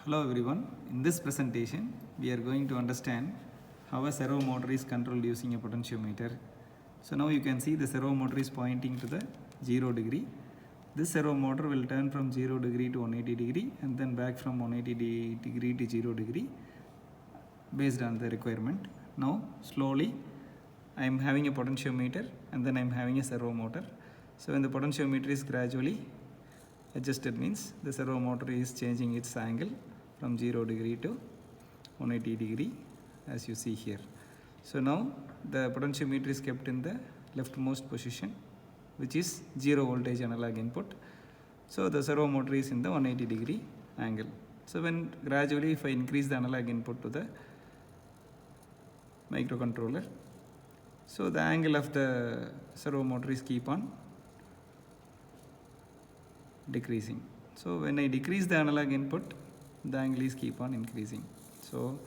Hello everyone, in this presentation we are going to understand how a servo motor is controlled using a potentiometer. So now you can see the servo motor is pointing to the 0 degree. This servo motor will turn from 0 degree to 180 degree and then back from 180 degree to 0 degree based on the requirement. Now slowly I am having a potentiometer and then I am having a servo motor. So when the potentiometer is gradually adjusted means the servo motor is changing its angle from 0 degree to 180 degree as you see here. So now the potentiometer is kept in the leftmost position, which is 0 voltage analog input. So the servo motor is in the 180 degree angle. So when gradually if I increase the analog input to the microcontroller, so the angle of the servo motor is keep on decreasing. So when I decrease the analog input, the angle is keep on increasing. So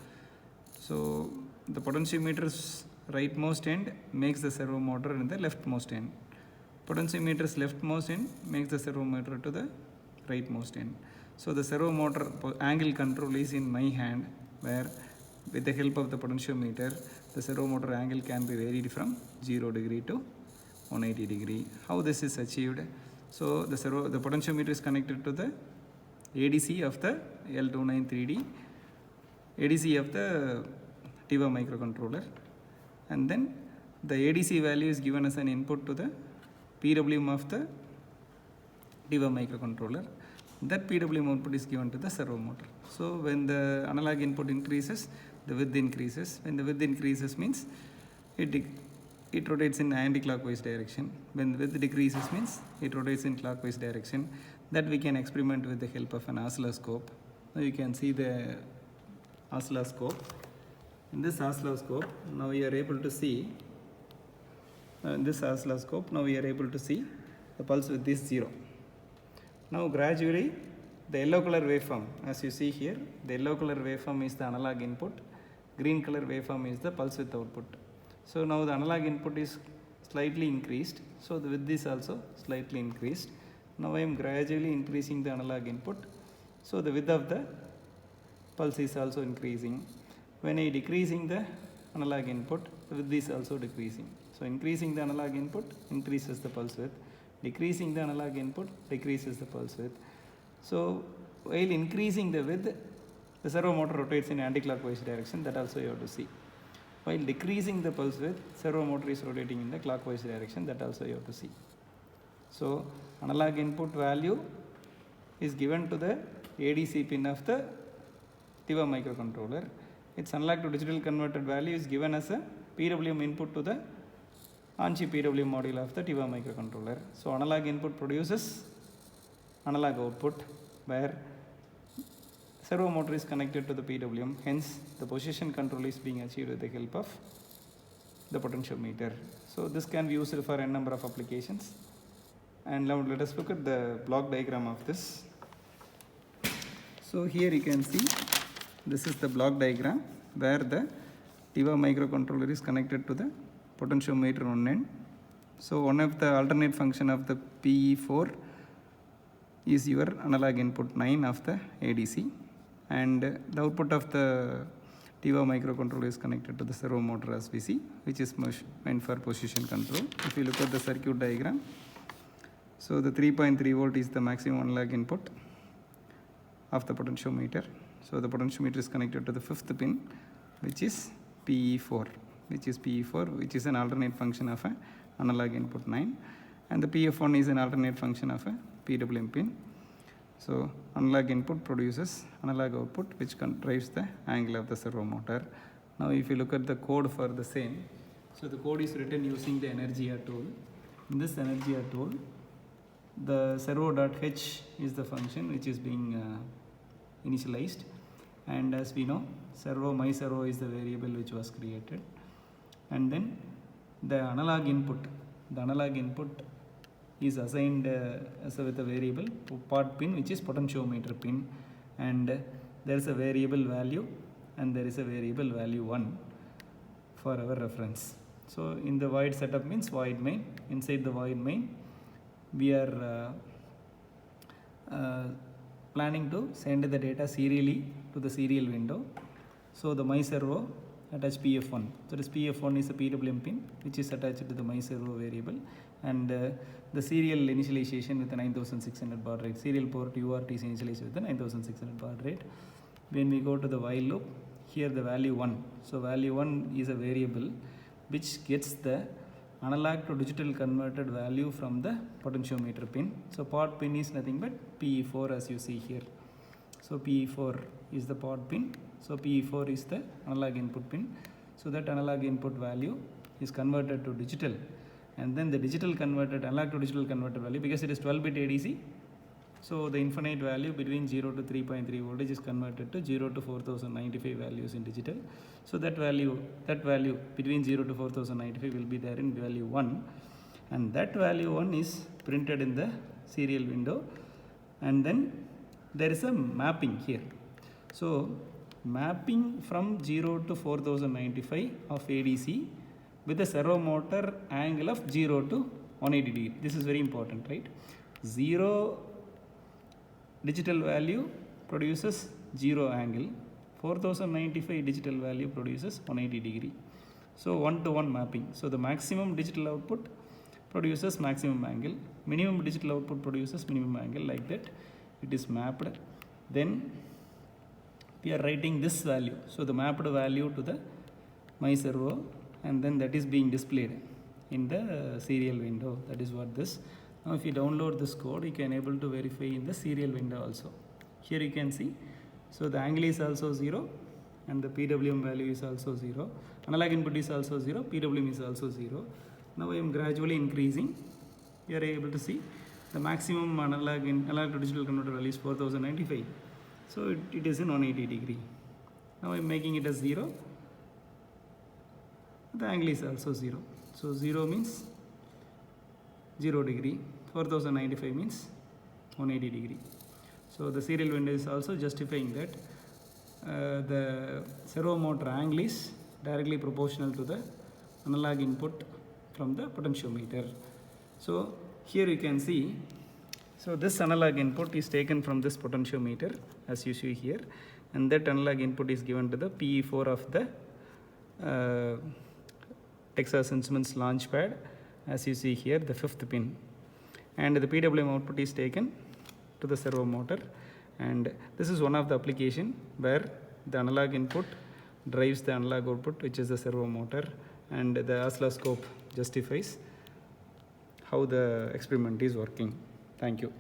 the potentiometer's rightmost end makes the servo motor in the leftmost end. Potentiometer's leftmost end makes the servo motor to the rightmost end. So the servo motor angle control is in my hand, where with the help of the potentiometer, the servo motor angle can be varied from 0 degree to 180 degree. How this is achieved? So the potentiometer is connected to the ADC of the L293D, ADC of the TIVA microcontroller, and then the ADC value is given as an input to the PWM of the TIVA microcontroller. That PWM output is given to the servo motor. So when the analog input increases, the width increases. When the width increases means it rotates in anti-clockwise direction. When the width decreases means it rotates in clockwise direction. That we can experiment with the help of an oscilloscope. Now you can see the oscilloscope. In this oscilloscope, now we are able to see the pulse width is 0. Now gradually the yellow color waveform, as you see here, the yellow color waveform is the analog input, green color waveform is the pulse width output. So now the analog input is slightly increased, so the width is also slightly increased. Now I am gradually increasing the analog input, so the width of the pulse is also increasing. When I decreasing the analog input, the width is also decreasing. So increasing the analog input increases the pulse width, decreasing the analog input decreases the pulse width. So while increasing the width, the servo motor rotates in anti-clockwise direction, that also you have to see. While decreasing the pulse width, servo motor is rotating in the clockwise direction, that also you have to see. So analog input value is given to the ADC pin of the TIVA microcontroller. Its analog to digital converted value is given as a PWM input to the on-chip PWM module of the TIVA microcontroller. So analog input produces analog output, where servo motor is connected to the PWM, hence the position control is being achieved with the help of the potentiometer. So this can be used for a number of applications. And now let us look at the block diagram of this. So here you can see this is the block diagram where the TIVA microcontroller is connected to the potentiometer on end. So one of the alternate function of the PE4 is your analog input 9 of the ADC, and the output of the TIVA microcontroller is connected to the servo motor as we see, which is meant for position control. If you look at the circuit diagram, so the 3.3 volt is the maximum analog input of the potentiometer. So the potentiometer is connected to the 5th pin, which is PE4, which is an alternate function of an analog input 9, and the PF1 is an alternate function of a PWM pin. So analog input produces analog output, which drives the angle of the servo motor. Now if you look at the code for the same, so the code is written using the Energia tool. In this Energia tool, the servo.h is the function which is being initialized, and as we know, my servo is the variable which was created, and then the analog input is assigned with a variable part pin, which is potentiometer pin, and there is a variable value and there is a variable value 1 for our reference. So in the void setup means void main. Inside the void main we are planning to send the data serially to the serial window. So the my servo attach PF1. So this PF1 is a PWM pin which is attached to the my servo variable, and the serial initialization with the 9600 baud rate. Serial port UART is initialized with the 9600 baud rate. When we go to the while loop, here the value 1. So value 1 is a variable which gets the analog to digital converted value from the potentiometer pin. So pod pin is nothing but PE4 as you see here. So PE4 is the pod pin. So PE4 is the analog input pin. So that analog input value is converted to digital, and then the digital converted analog to digital converted value, because it is 12-bit ADC, so the infinite value between 0 to 3.3 voltage is converted to 0 to 4095 values in digital. So that value between 0 to 4095 will be there in value 1, and that value 1 is printed in the serial window, and then there is a mapping here. So mapping from 0 to 4095 of ADC with a servo motor angle of 0 to 180 degree. This is very important, right? 0 digital value produces 0 angle, 4095 digital value produces 180 degree. So 1-to-1 mapping. So the maximum digital output produces maximum angle, minimum digital output produces minimum angle, like that it is mapped. Then we are writing this value, so the mapped value to the my servo, and then that is being displayed in the serial window. That is what this. Now if you download this code, you can able to verify in the serial window also. Here you can see, so the angle is also 0 and the PWM value is also 0. Analog input is also 0, PWM is also 0. Now I am gradually increasing. You are able to see the maximum analog to digital converter value is 4095. So it is in 180 degree. Now I am making it as 0. The angle is also 0. So 0 means 0 degree, 4095 means 180 degree. So the serial window is also justifying that the servo motor angle is directly proportional to the analog input from the potentiometer. So here you can see, so this analog input is taken from this potentiometer as you see here, and that analog input is given to the PE4 of the Texas Instruments launch pad, as you see here, the 5th pin, and the PWM output is taken to the servo motor. And this is one of the application where the analog input drives the analog output, which is the servo motor, and the oscilloscope justifies how the experiment is working. Thank you.